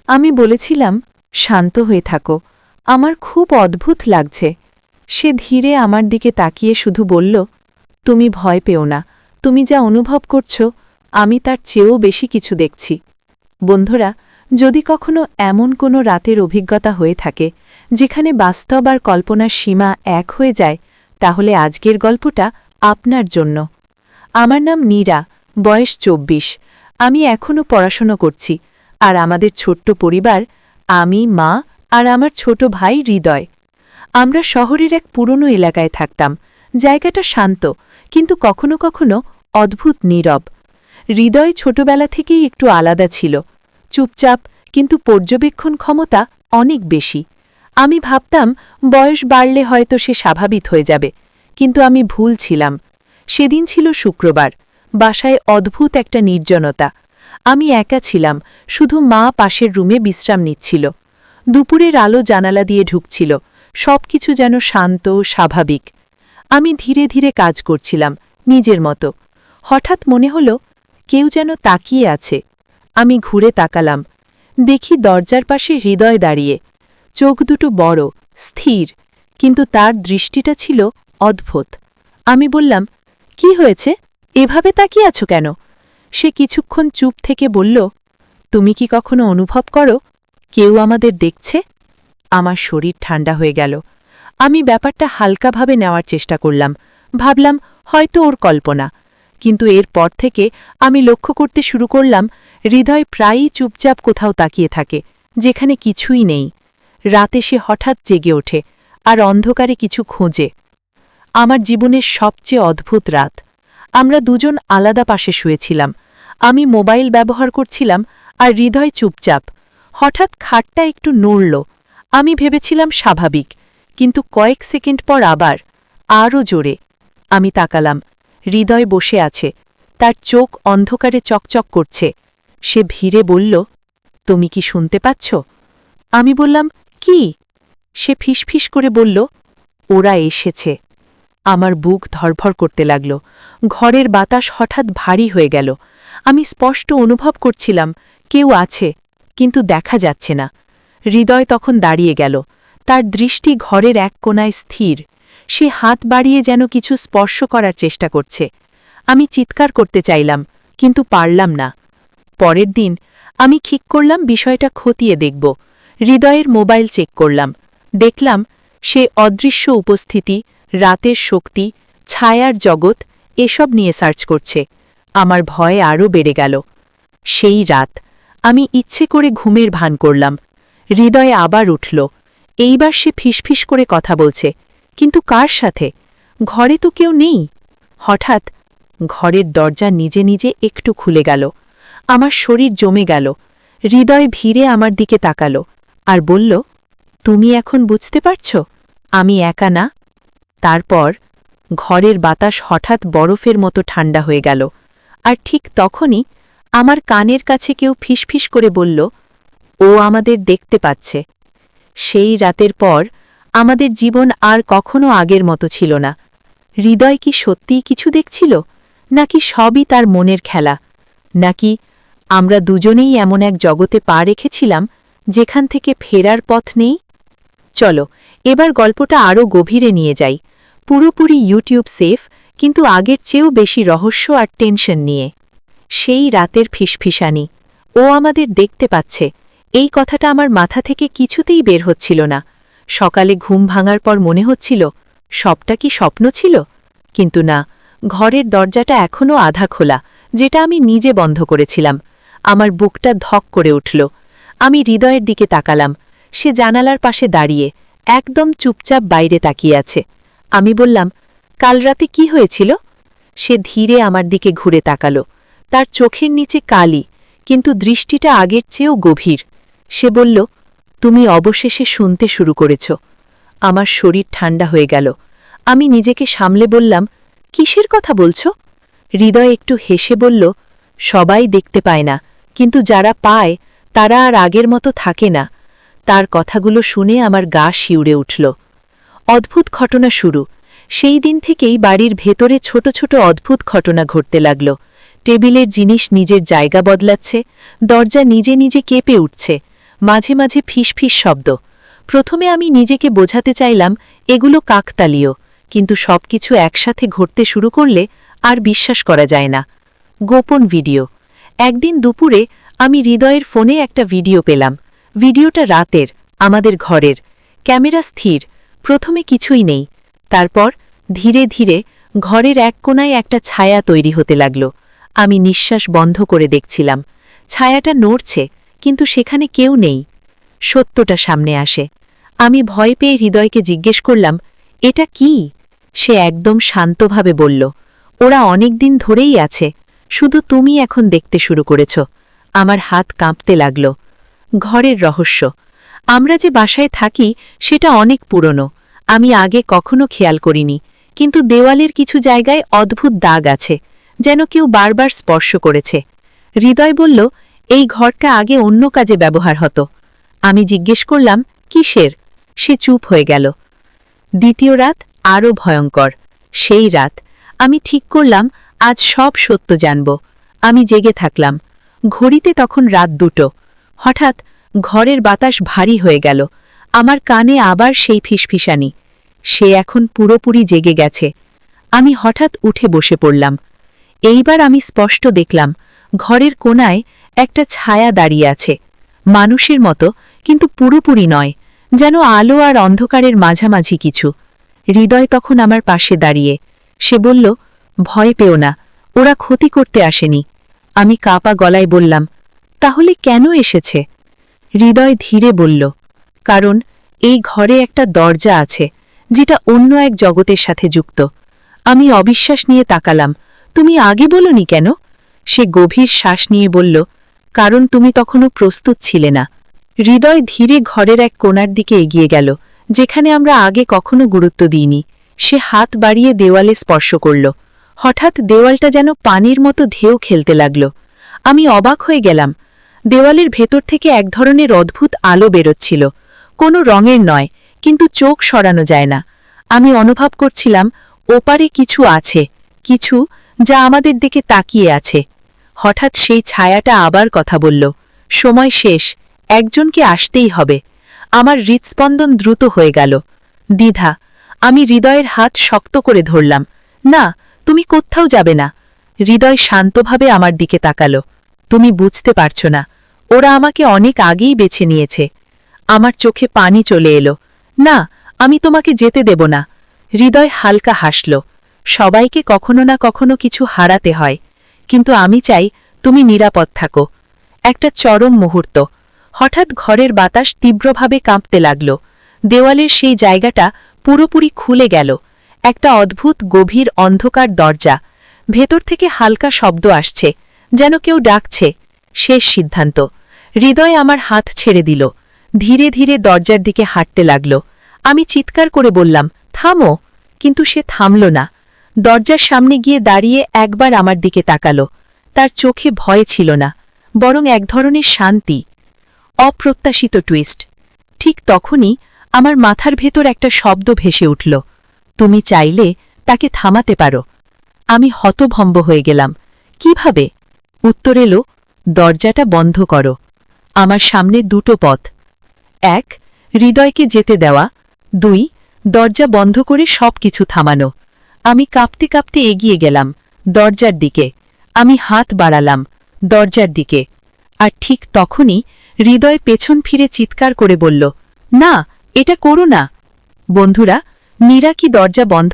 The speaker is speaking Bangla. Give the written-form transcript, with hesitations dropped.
আমি বলেছিলাম, শান্ত হয়ে থাকো, আমার খুব অদ্ভুত লাগছে। সে ধীরে আমার দিকে তাকিয়ে শুধু বলল, তুমি ভয় পেও না, তুমি যা অনুভব করছ আমি তার চেয়েও বেশি কিছু দেখছি। বন্ধুরা, যদি কখনো এমন কোনো রাতের অভিজ্ঞতা হয়ে থাকে যেখানে বাস্তব আর কল্পনার সীমা এক হয়ে যায়, তাহলে আজকের গল্পটা আপনার জন্য। আমার নাম নীরা, বয়স ২৪। আমি এখনও পড়াশোনা করছি, আর আমাদের ছোট্ট পরিবার, আমি, মা আর আমার ছোট ভাই হৃদয়। আমরা শহরের এক পুরনো এলাকায় থাকতাম। জায়গাটা শান্ত, কিন্তু কখনো কখনো অদ্ভুত নীরব। হৃদয় ছোটবেলা থেকেই একটু আলাদা ছিল, চুপচাপ, কিন্তু পর্যবেক্ষণ ক্ষমতা অনেক বেশি। আমি ভাবতাম বয়স বাড়লে হয়তো সে স্বাভাবিক হয়ে যাবে, কিন্তু আমি ভুল ছিলাম। সেদিন ছিল শুক্রবার, বাসায় অদ্ভুত একটা নির্জনতা। আমি একা ছিলাম, শুধু মা পাশের রুমে বিশ্রাম নিচ্ছিল। দুপুরের আলো জানালা দিয়ে ঢুকছিল, সবকিছু যেন শান্ত, স্বাভাবিক। আমি ধীরে ধীরে কাজ করছিলাম, নিজের মতো। হঠাৎ মনে হল কেউ যেন তাকিয়ে আছে। আমি ঘুরে তাকালাম, দেখি দরজার পাশে হৃদয় দাঁড়িয়ে। চোখ দুটো বড়, স্থির, কিন্তু তার দৃষ্টিটা ছিল অদ্ভুত। আমি বললাম, কি হয়েছে, এভাবে তাকিয়ে আছো কেন? সে কিছুক্ষণ চুপ থেকে বলল, তুমি কি কখনো অনুভব করো কেউ আমাদের দেখছে? আমার শরীর ঠান্ডা হয়ে গেল। আমি ব্যাপারটা হালকাভাবে নেওয়ার চেষ্টা করলাম, ভাবলাম হয়তো ওর কল্পনা। কিন্তু এরপর থেকে আমি লক্ষ্য করতে শুরু করলাম, হৃদয় প্রায়ই চুপচাপ কোথাও তাকিয়ে থাকে, যেখানে কিছুই নেই। রাতে সে হঠাৎ জেগে ওঠে, আর অন্ধকারে কিছু খোঁজে। আমার জীবনের সবচেয়ে অদ্ভুত রাত। আমরা দুজন আলাদা পাশে শুয়েছিলাম। আমি মোবাইল ব্যবহার করছিলাম, আর হৃদয় চুপচাপ। হঠাৎ খাটটা একটু নড়ল। আমি ভেবেছিলাম স্বাভাবিক, কিন্তু কয়েক সেকেন্ড পর আরও জোরে। আমি তাকালাম, হৃদয় বসে আছে, তার চোখ অন্ধকারে চকচক করছে। সে ধীরে বলল, তুমি কি শুনতে পাচ্ছ? আমি বললাম, কি? সে ফিসফিস করে বলল, ওরা এসেছে। আমার বুক ধরফর করতে লাগল। ঘরের বাতাস হঠাৎ ভারী হয়ে গেল। আমি স্পষ্ট অনুভব করছিলাম কেউ আছে, কিন্তু দেখা যাচ্ছে না। হৃদয় তখন দাঁড়িয়ে গেল, তার দৃষ্টি ঘরের এক কোণায় স্থির। সে হাত বাড়িয়ে যেন কিছু স্পর্শ করার চেষ্টা করছে। আমি চিৎকার করতে চাইলাম, কিন্তু পারলাম না। পরের দিন আমি ঠিক করলাম বিষয়টা খতিয়ে দেখব। হৃদয়ের মোবাইল চেক করলাম, দেখলাম সে অদৃশ্য উপস্থিতি, রাতের শক্তি, ছায়ার জগৎ এসব নিয়ে সার্চ করছে। আমার ভয় আরও বেড়ে গেল। সেই রাত আমি ইচ্ছে করে ঘুমের ভান করলাম। হৃদয়ে আবার উঠল। এইবার সে ফিসফিস করে কথা বলছে, কিন্তু কার সাথে? ঘরে তো কেউ নেই। হঠাৎ ঘরের দরজা নিজে নিজে একটু খুলে গেল। আমার শরীর জমে গেল। হৃদয় ধীরে আমার দিকে তাকালো, আর বলল, তুমি এখন বুঝতে পারছ আমি একা না? তারপর ঘরের বাতাস হঠাৎ বরফের মতো ঠান্ডা হয়ে গেল, আর ঠিক তখনই আমার কানের কাছে কেউ ফিসফিস করে বলল, ও আমাদের দেখতে পাচ্ছে। সেই রাতের পর আমাদের জীবন আর কখনো আগের মতো ছিল না। হৃদয় কি সত্যিই কিছু দেখছিল, নাকি সবই তার মনের খেলা? নাকি আমরা দুজনেই এমন এক জগতে পা রেখেছিলাম যেখান থেকে ফেরার পথ নেই? চলো এবার গল্পটা আরও গভীরে নিয়ে যাই, পুরোপুরি ইউটিউব সেফ, কিন্তু আগের চেয়েও বেশি রহস্য আর টেনশন নিয়ে। সেই রাতের ফিসফিসানি, ও আমাদের দেখতে পাচ্ছে, এই কথাটা আমার মাথা থেকে কিছুতেই বের হচ্ছিল না। সকালে ঘুম ভাঙার পর মনে হচ্ছিল সবটা কি স্বপ্ন ছিল, কিন্তু না, ঘরের দরজাটা এখনও আধা খোলা, যেটা আমি নিজে বন্ধ করেছিলাম। আমার বুকটা ধক করে উঠল। আমি হৃদয়ের দিকে তাকালাম। সে জানালার পাশে দাঁড়িয়ে একদম চুপচাপ বাইরে তাকিয়ে আছে। আমি বললাম, কাল রাতে কি হয়েছিল? সে ধীরে আমার দিকে ঘুরে তাকালো। তার চোখের নিচে কালি, কিন্তু দৃষ্টিটা আগের চেয়েও গভীর। সে বলল, তুমি অবশেষে শুনতে শুরু করেছ। আমার শরীর ঠান্ডা হয়ে গেল। আমি নিজেকে সামলে বললাম, কিসের কথা বলছ? হৃদয় একটু হেসে বলল, সবাই দেখতে পায় না, কিন্তু যারা পায় তারা আর আগের মতো থাকে না। তার কথাগুলো শুনে আমার গা শিউরে উঠল। অদ্ভুত ঘটনা শুরু। সেই দিন থেকেই বাড়ির ভেতরে ছোট ছোট অদ্ভুত ঘটনা ঘটতে লাগল। টেবিলের জিনিস নিজের জায়গা বদলাচ্ছে, দরজা নিজে নিজে কেঁপে উঠছে, মাঝে মাঝে ফিসফিস শব্দ। প্রথমে আমি নিজেকে বোঝাতে চাইলাম এগুলো কাকতালীয়, কিন্তু সবকিছু একসাথে ঘটতে শুরু করলে আর বিশ্বাস করা যায় না। গোপন ভিডিও। একদিন দুপুরে আমি হৃদয়ের ফোনে একটা ভিডিও পেলাম। ভিডিওটা রাতের, আমাদের ঘরের। ক্যামেরা স্থির, প্রথমে কিছুই নেই। তারপর ধীরে ধীরে ঘরের এক কোণায় একটা ছায়া তৈরি হতে লাগল। আমি নিঃশ্বাস বন্ধ করে দেখছিলাম। ছায়াটা নড়ছে, কিন্তু সেখানে কেউ নেই। সত্যটা সামনে আসে। আমি ভয় পেয়ে হৃদয়কে জিজ্ঞেস করলাম, এটা কি? সে একদম শান্তভাবে বলল, ওরা অনেক দিন ধরেই আছে, শুধু তুমি এখন দেখতে শুরু করেছ। আমার হাত কাঁপতে লাগল। ঘরের রহস্য। আমরা যে বাসায় থাকি সেটা অনেক পুরনো। আমি আগে কখনো খেয়াল করিনি, কিন্তু দেওয়ালের কিছু জায়গায় অদ্ভুত দাগ আছে, যেন কেউ বারবার স্পর্শ করেছে। হৃদয় বলল, এই ঘরটা আগে অন্য কাজে ব্যবহার হতো। আমি জিজ্ঞেস করলাম, কিসের? সে চুপ হয়ে গেল। দ্বিতীয় রাত আরও ভয়ঙ্কর। সেই রাত আমি ঠিক করলাম আজ সব সত্য জানব। আমি জেগে থাকলাম। ঘড়িতে তখন রাত 2টো। হঠাৎ ঘরের বাতাস ভারী হয়ে গেল। আমার কানে আবার সেই ফিসফিসানি। সে এখন পুরোপুরি জেগে গেছে। আমি হঠাৎ উঠে বসে পড়লাম। এইবার আমি স্পষ্ট দেখলাম, ঘরের কোণায় একটা ছায়া দাঁড়িয়ে আছে। মানুষের মতো, কিন্তু পুরোপুরি নয়, যেন আলো আর অন্ধকারের মাঝামাঝি কিছু। হৃদয় তখন আমার পাশে দাঁড়িয়ে। সে বলল, ভয় পেও না, ওরা ক্ষতি করতে আসেনি। আমি কাঁপা গলায় বললাম, তাহলে কেন এসেছে? হৃদয় ধীরে বলল, কারণ এই ঘরে একটা দরজা আছে, যেটা অন্য এক জগতের সাথে যুক্ত। আমি অবিশ্বাস নিয়ে তাকালাম, তুমি আগে বলনি কেন? সে গভীর শ্বাস নিয়ে বলল, কারণ তুমি তখনও প্রস্তুত ছিলে না। হৃদয় ধীরে ঘরের এক কোণার দিকে এগিয়ে গেল, যেখানে আমরা আগে কখনো গুরুত্ব দিইনি। সে হাত বাড়িয়ে দেওয়ালে স্পর্শ করল। হঠাৎ দেওয়ালটা যেন পানির মতো ঢেউ খেলতে লাগল। আমি অবাক হয়ে গেলাম। দেওয়ালের ভেতর থেকে এক ধরনের অদ্ভুত আলো বেরোচ্ছিল। কোনো রঙের নয়, কিন্তু চোখ সরানো যায় না। আমি অনুভব করছিলাম ওপারে কিছু আছে, কিছু যা আমাদের দিকে তাকিয়ে আছে। হঠাৎ সেই ছায়াটা আবার কথা বলল, সময় শেষ, একজনকে আসতেই হবে। আমার হৃৎস্পন্দন দ্রুত হয়ে গেল। দ্বিধা। আমি হৃদয়ের হাত শক্ত করে ধরলাম। না, তুমি কোথাও যাবে না। হৃদয় শান্তভাবে আমার দিকে তাকালো। তুমি বুঝতে পারছো না, ওরা আমাকে অনেক আগেই বেছে নিয়েছে। আমার চোখে পানি চলে এলো। না, আমি তোমাকে যেতে দেব না। হৃদয় হালকা হাসল। সবাইকে কখনো না কখনো কিছু হারাতে হয়, কিন্তু আমি চাই তুমি নিরাপদ থাকো। একটা চরম মুহূর্ত। হঠাৎ ঘরের বাতাস তীব্রভাবে কাঁপতে লাগল। দেওয়ালের সেই জায়গাটা পুরোপুরি খুলে গেল। একটা অদ্ভুত গভীর অন্ধকার দরজা। ভেতর থেকে হালকা শব্দ আসছে, যেন কেউ ডাকছে। শেষ সিদ্ধান্ত। হৃদয় আমার হাত ছেড়ে দিল। ধীরে ধীরে দরজার দিকে হাঁটতে লাগল। আমি চিৎকার করে বললাম, থামো, কিন্তু সে থামল না। দরজার সামনে গিয়ে দাঁড়িয়ে একবার আমার দিকে তাকালো। তার চোখে ভয় ছিল না, বরং এক ধরনের শান্তি। অপ্রত্যাশিত টুইস্ট। ঠিক তখনই আমার মাথার ভেতর একটা শব্দ ভেসে উঠল, তুমি চাইলে তাকে থামাতে পারো। আমি হতভম্ব হয়ে গেলাম। কিভাবে? উত্তর এলো, দরজাটা বন্ধ করো। আমার সামনে 2টো পথ। 1, হৃদয়কে যেতে দেওয়া। 2, দরজা বন্ধ করে সব কিছু থামানো। আমি কাঁপতে কাঁপতে এগিয়ে গেলাম দরজার দিকে। আমি হাত বাড়ালাম দরজার দিকে, আর ঠিক তখনই হৃদয় পেছন ফিরে চিৎকার করে বলল, না, এটা করো না। বন্ধুরা, মীরা কি দরজা বন্ধ